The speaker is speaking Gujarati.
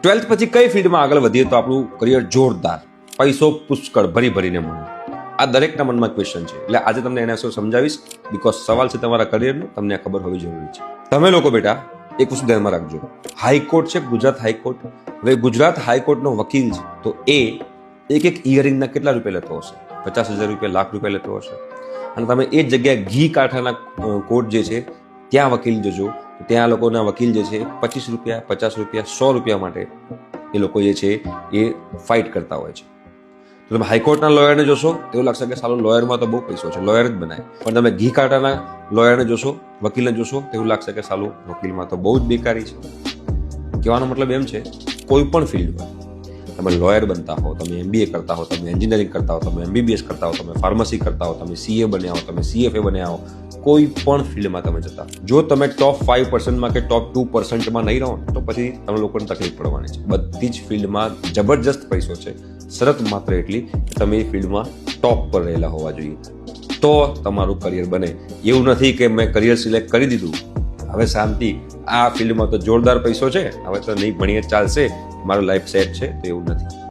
12th પછી કઈ ફિલ્ડમાં આગળ વધીએ તો આપણું કરિયર જોરદાર, પૈસો પુષ્કળ ભરી ભરીને મળે? આ દરેકના મનમાં ક્વેશ્ચન છે, એટલે આજે તમને એના વિશે સમજાવીશ. બિકોઝ સવાલ છે તમારા કરિયરનો, તમને આ ખબર હોવી જરૂરી છે. તમે લોકો બેટા એક વસ્તુ ધ્યાનમાં રાખજો. હાઈકોર્ટ છે ગુજરાત હાઈકોર્ટ. હવે ગુજરાત હાઈકોર્ટનો વકીલ છે તો એ એક ઇયરિંગના કેટલા રૂપિયા લેતો હશે? 50,000 રૂપિયા, લાખ રૂપિયા લેતો હશે. અને તમે એ જગ્યાએ ઘી કાંઠાના કોર્ટ જે છે ત્યાં વકીલ જજો, ત્યાં લોકોના વકીલ જે છે 25 રૂપિયા, 50 રૂપિયા, 100 રૂપિયા માટે એ લોકો જે છે એ ફાઇટ કરતા હોય છે. તો તમે હાઈકોર્ટના લોયરને જોશો એવું લાગશે કે સાલું લોયરમાં તો બહુ પૈસો છે, લોયર જ બનાય. પણ તમે ઘી કાંટાના લોયરને જોશો, વકીલને જોશો એવું લાગશે કે સાલું વકીલમાં તો બહુ જ બેકારી છે. કહેવાનો મતલબ એમ છે, કોઈ પણ ફિલ્ડમાં તમે લોયર બનતા હો, તમે MBA કરતા હો, તમે એન્જિનિયરિંગ કરતા હો, તમે MBBS કરતા હો, તમે ફાર્મસી કરતા હો, તમે CA બન્યા હો, તમે CFA બન્યા હો, કોઈ પણ ફિલ્ડમાં તમે જતા, જો તમે ટોપ 5% કે ટોપ 2% નહીં રહો તો પછી તમે લોકોને તકલીફ પડવાની છે. બધી જ ફિલ્ડમાં જબરજસ્ત પૈસો છે. શરત માત્ર એટલી કે તમે એ ફિલ્ડમાં ટોપ પર રહેલા હોવા જોઈએ, તો તમારું કરિયર બને. એવું નથી કે મેં કરિયર સિલેક્ટ કરી દીધું, હવે શાંતિ, આ ફિલ્ડમાં તો જોરદાર પૈસો છે, હવે તો નહીં ભણીએ ચાલશે, મારું લાઈફ સેટ છે, તો એવું નથી.